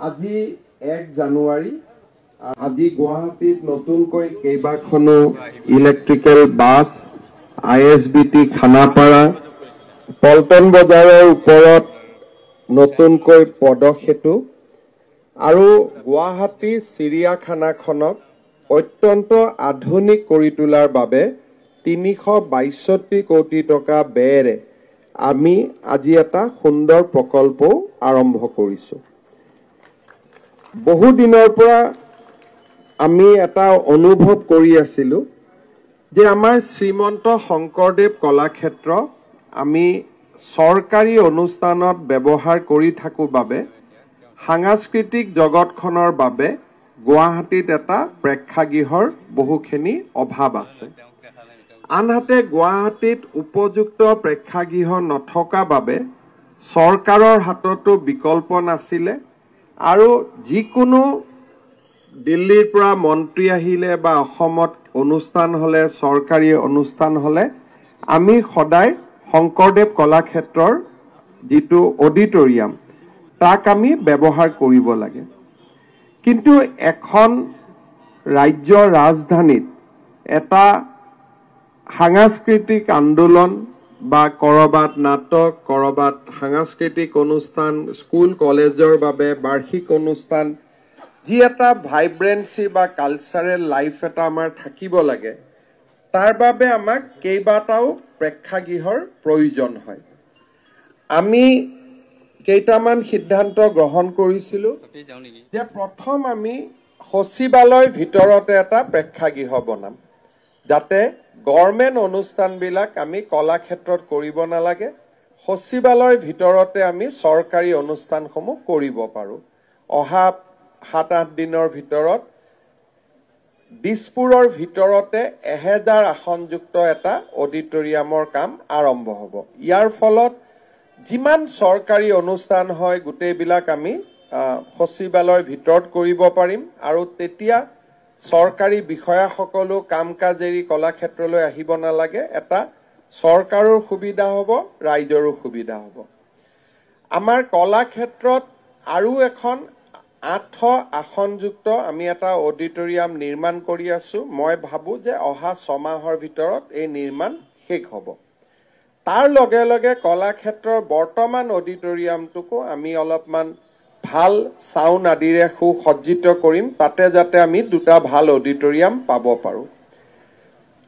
আজি 1 জানুৱাৰী আজি গুৱাহাটীত নতুনকৈ কেইবাখনো electrical bus ISBT Khanapara Paltan বজাৰৰ ওপৰত নতুনকৈ পদক্ষেপ আৰু গুৱাহাটী চিৰিয়াখানাখনক অত্যন্ত আধুনিক কৰি তোলাৰ বাবে 362 কোটি টকা ব্যয়েৰে আমি আজি এটা সুন্দৰ প্ৰকল্প আৰম্ভ কৰিছো। বহু দিনৰ পৰা আমি এটা অনুভৱ কৰি আছিলো যে আমাৰ শ্ৰীমন্ত শংকৰদেৱ কলাক্ষেত্ৰ আমি চৰকাৰী অনুষ্ঠানত ব্যৱহাৰ কৰি থাকো বাবে সাংস্কৃতিক জগতখনৰ বাবে গুৱাহাটীত এটা প্ৰেক্ষাগৃহৰ বহুখিনি অভাৱ আছে। আনহাতে গুৱাহাটীত উপযুক্ত প্ৰেক্ষাগৃহ নথকা বাবে চৰকাৰৰ হাততো বিকল্প নাছিলে আৰু যিকোনো দিল্লীৰ পৰা মন্ত্ৰী আহিলে বা অসমত অনুষ্ঠান হলে চৰকাৰী অনুষ্ঠান হলে আমি সদায় শংকৰদেৱ কলাক্ষেত্ৰৰ যিটো অডিটৰিয়াম তাক আমি ব্যৱহাৰ কৰিব লাগে। কিন্তু এখন ৰাজ্যৰ ৰাজধানীত এটা সাংস্কৃতিক আন্দোলন বা কৰবাত নাটক কৰবাত সাংস্কৃতিক অনুষ্ঠান স্কুল কলেজৰ বাবে বাৰ্ষিক অনুষ্ঠান যি এটা ভাইব্ৰেন্সি বা কালচাৰেল লাইফ এটা আমাৰ থাকিব লাগে তাৰ বাবে আমাক কেইবাটাও প্ৰেক্ষাগৃহৰ প্ৰয়োজন হয়। আমি কেইটামান সিদ্ধান্ত গ্ৰহণ কৰিছিলো যে প্ৰথম আমি সচিবালয়ৰ ভিতৰতে এটা প্ৰেক্ষাগৃহ বনাম যাতে গভৰ্ণমেণ্ট অনুষ্ঠানবিলাক আমি কলাক্ষেত্ৰত কৰিব নালাগে, সচিবালয়ৰ ভিতৰতে আমি চৰকাৰী অনুষ্ঠানসমূহ কৰিব পাৰো। অহা 7-8 দিনৰ ভিতৰত দিছপুৰৰ ভিতৰতে 1000 আসনযুক্ত এটা অডিটৰিয়ামৰ কাম আৰম্ভ হ'ব। ইয়াৰ ফলত যিমান চৰকাৰী অনুষ্ঠান হয় গোটেইবিলাক আমি সচিবালয়ৰ ভিতৰত কৰিব পাৰিম আৰু তেতিয়া চৰকাৰী বিষয়াসকলো কাম কাজ এৰি কলাক্ষেত্ৰলৈ আহিব নালাগে। এটা চৰকাৰৰ সুবিধা হ'ব, ৰাইজৰো সুবিধা হ'ব। আমাৰ কলাক্ষেত্ৰত আৰু এখন 800 আসনযুক্ত আমি এটা অডিটৰিয়াম নিৰ্মাণ কৰি আছো। মই ভাবো যে অহা 6 মাহৰ ভিতৰত এই নিৰ্মাণ শেষ হ'ব। তাৰ লগে লগে কলাক্ষেত্ৰৰ বৰ্তমান অডিটৰিয়ামটোকো আমি অলপমান ভাল সাউণ্ড আদিৰে সুসজ্জিত কৰিম তাতে যাতে আমি দুটা ভাল অডিটৰিয়াম পাব পাৰো।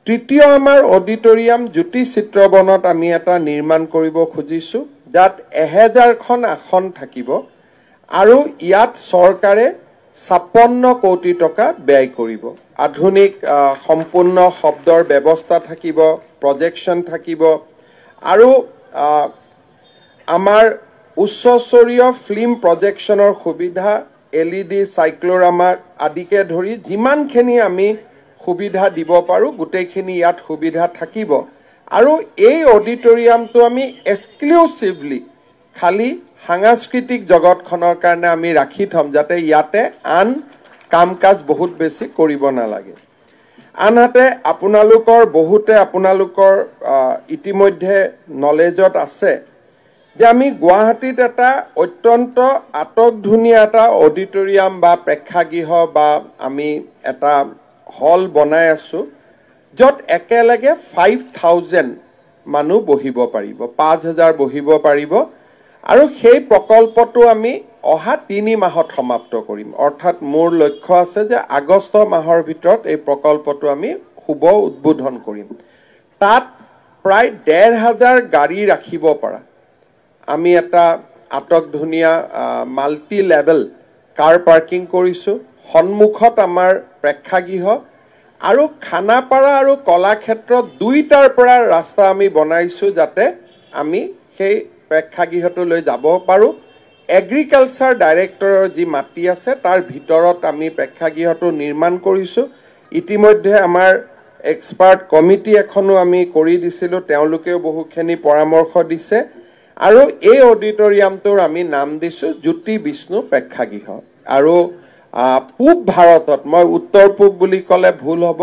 তৃতীয় আমাৰ অডিটৰিয়াম জ্যোতি চিত্ৰবনত আমি এটা নিৰ্মাণ কৰিব খুজিছো যাত 1000খন আসন থাকিব আৰু ইয়াত চৰকাৰে 56 কোটি টকা ব্যয় কৰিব। আধুনিক সম্পূৰ্ণ শব্দৰ ব্যৱস্থা থাকিব, প্ৰজেকশ্যন থাকিব আৰু আমাৰ উচ্চস্তৰীয় ফিল্ম প্ৰজেকশ্যনৰ সুবিধা LED সাইক্লোৰামা আদিকে ধৰি যিমানখিনি আমি সুবিধা দিব পাৰো গোটেইখিনি ইয়াত সুবিধা থাকিব আৰু এই অডিটৰিয়ামটো আমি এক্সক্লুসিভলি খালি সাংস্কৃতিক জগতখনৰ কাৰণে আমি ৰাখি থম যাতে ইয়াতে আন কাম কাজ বহুত বেছি কৰিব নালাগে। আনহাতে আপোনালোকৰ বহুতে আপোনালোকৰ ইতিমধ্যে নলেজত আছে যে আমি গুৱাহাটীত এটা অত্যন্ত আটকধুনীয়া এটা অডিটৰিয়াম বা প্ৰেক্ষাগৃহ বা আমি এটা হল বনাই আছো য'ত একেলগে 5000 মানুহ বহিব পাৰিব, 5000 বহিব পাৰিব আৰু সেই প্ৰকল্পটো আমি অহা 3 মাহত সমাপ্ত কৰিম। অৰ্থাৎ মোৰ লক্ষ্য আছে যে আগষ্ট মাহৰ ভিতৰত এই প্ৰকল্পটো আমি শুভ উদ্বোধন কৰিম। তাত প্ৰায় 1500 গাড়ী ৰাখিব পৰা আমি এটা আটকধুনীয়া মাল্টি লেভেল কাৰ পাৰ্কিং কৰিছো। সন্মুখত আমাৰ প্ৰেক্ষাগৃহ আৰু খানাপাৰা আৰু কলাক্ষেত্ৰ দুইটাৰ পৰা ৰাস্তা আমি বনাইছো যাতে আমি সেই প্ৰেক্ষাগৃহটোলৈ যাব পাৰো। এগ্ৰিকালচাৰ ডাইৰেক্টৰৰ যি মাটি আছে তাৰ ভিতৰত আমি প্ৰেক্ষাগৃহটো নিৰ্মাণ কৰিছো। ইতিমধ্যে আমাৰ এক্সপাৰ্ট কমিটি এখনো আমি কৰি দিছিলো, তেওঁলোকেও বহুখিনি পৰামৰ্শ দিছে আৰু এই অডিটৰিয়ামটোৰ আমি নাম দিছো জ্যোতি বিষ্ণু প্ৰেক্ষাগৃহ। আৰু পূব ভাৰতত মই উত্তৰ পূব বুলি ক'লে ভুল হ'ব,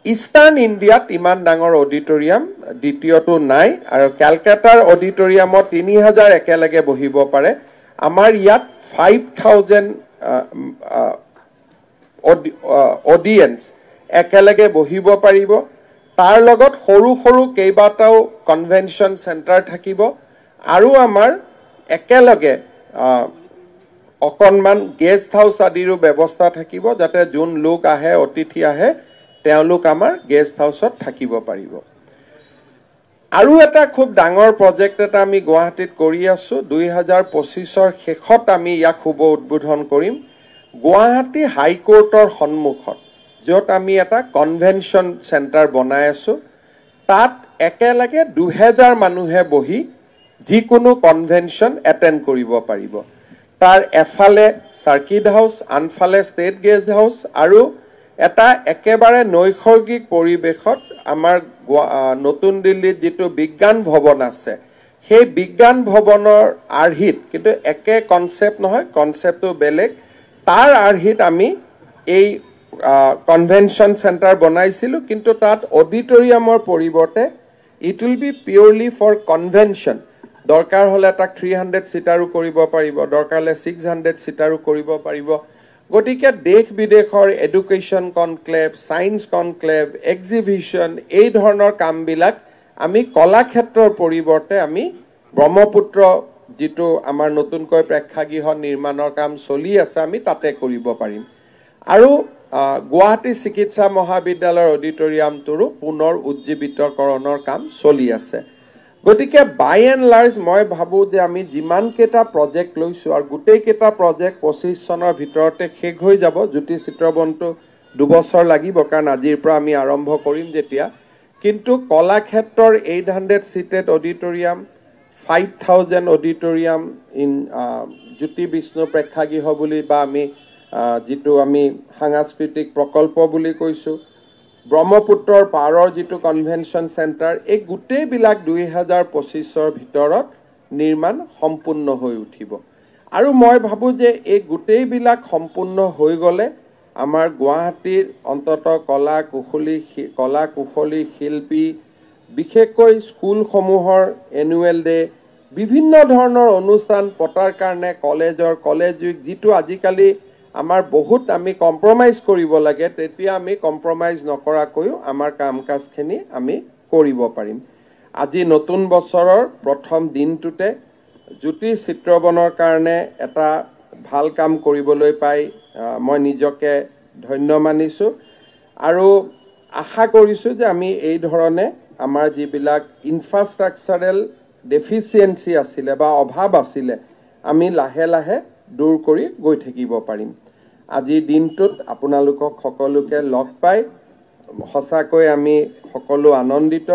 ইষ্টাৰ্ণ ইণ্ডিয়াত ইমান ডাঙৰ অডিটৰিয়াম দ্বিতীয়টো নাই আৰু কলকাতাৰ অডিটৰিয়ামত 3000 একেলগে বহিব পাৰে আমাৰ ইয়াত 5000 অডিয়েন্স একেলগে বহিব পাৰিব তাৰ লগত সৰু সৰু কেইবাটাও কনভেনশন সেন্টাৰ থাকিব আৰু আমাৰ একেলগে অকনমান গেস্ট হাউস আদিৰো ব্যৱস্থা থাকিব যাতে যোন লোক আহে অতিথি আহে তেওঁলোক আমাৰ গেস্ট হাউসত থাকিব পাৰিব আৰু এটা খুব ডাঙৰ প্ৰজেক্ট এটা আমি গুৱাহাটীত কৰি আছো 2025ৰ শেষত আমি ইয়াক শুভ উদ্বোধন কৰিম গুৱাহাটী হাইকোৰ্টৰ সন্মুখত য'ত আমি এটা কনভেনশন সেন্টাৰ বনাই আছো তাত একেলগে 2000 মানুহে বহি যিকোনো কনভেনশন এটেন্ড কৰিব পাৰিব তাৰ এফালে সাৰ্কিট হাউস আনফালে ষ্টেট গেষ্ট হাউস আৰু এটা একেবাৰে নৈসৰ্গিক পৰিবেশত আমাৰ নতুন দিল্লীত যেটো বিজ্ঞান ভৱন আছে সেই বিজ্ঞান ভৱনৰ আৰ্হিত কিন্তু একে কনসেপ্ট নহয় কনসেপ্টটো বেলেগ তাৰ আৰ্হিত আমি এই কনভেনশন সেন্টাৰ বনাইছিলো কিন্তু তাত অডিটৰিয়ামৰ পৰিৱৰ্তে it will be purely for convention দৰকাৰ হলে এটা 300 সিটাৰো কৰিব পাৰিব দৰকাৰ হলে 600 সিটাৰো কৰিব পাৰিব গতিকে দেশ বিদেশৰ education conclave science conclave exhibition এই ধৰণৰ কামবিলাক আমি কলাক্ষেত্ৰৰ পৰিৱৰ্তে আমি ব্ৰহ্মপুত্ৰ যেটো আমাৰ নতুনকৈ প্ৰেক্ষাগৃহ নিৰ্মাণৰ কাম চলি আছে আমি তাতে কৰিব পাৰিম আৰু গুৱাহাটী চিকিৎসা মহাবিদ্যালয়ৰ অডিটৰিয়ামটোৰো পুনৰ উজ্জীৱিতকৰণৰ কাম চলি আছে গতিকে বাই এণ্ড লাৰ্জ মই ভাবো যে আমি যিমান কেটা প্ৰজেক্ট লৈছো আৰু গোটেই কেটা প্ৰজেক্ট 25 চনৰ ভিতৰতে শেষ হৈ যাব জ্যোতি চিত্ৰবনটো 2 বছৰ লাগিব কাৰণ আজিৰ পৰা আমি আৰম্ভ কৰিম যেতিয়া কিন্তু কলাক্ষেত্ৰৰ 800 সিটেড অডিটৰিয়াম 5000 অডিটৰিয়াম ইন জ্যোতি বিষ্ণু প্ৰেক্ষাগৃহ বুলি বা আমি যেটো আমি সাংস্কৃতিক প্ৰকল্প বুলি কৈছো ব্ৰহ্মপুত্ৰৰ পাৰৰ যেটো কনভেনশন সেন্টাৰ এই গোটেই বিলাক 2025ৰ ভিতৰত নিৰ্মাণ সম্পূৰ্ণ হৈ উঠিব আৰু মই ভাবো যে এই গোটেই বিলাক সম্পূৰ্ণ হৈ গলে আমাৰ গুৱাহাটীৰ অন্তত কলা কুশলী শিল্পী বিশেষকৈ স্কুল সমূহৰ এনুৱেল ডে বিভিন্ন ধৰণৰ অনুষ্ঠান পতাৰ কাৰণে কলেজ উইক যেটো আজিকালি আমাৰ বহুত আমি কম্প্ৰমাইজ কৰিব লাগে তেতিয়া আমি কম্প্ৰমাইজ নকৰাকৈ আমাৰ কামকাজখিনি আমি কৰিব পাৰিম আজি নতুন বছৰৰ প্ৰথম দিনটোতে জ্যোতি চিত্ৰবনৰ কাৰণে এটা ভাল কাম কৰিবলৈ পাই মই নিজকে ধন্য মানিছো আৰু আশা কৰিছো যে আমি এই ধৰণে আমাৰ যিবিলাক ইনফ্ৰাষ্ট্ৰাকচাৰেল ডেফিচিয়েন্সি আছিল বা অভাৱ আছিল আমি লাহে লাহে দূৰ কৰি গৈ থাকিব পাৰিম আজি দিনটোত আপোনালোকক সকলোকে লগ পাই সঁচাকৈ আমি সকলো আনন্দিত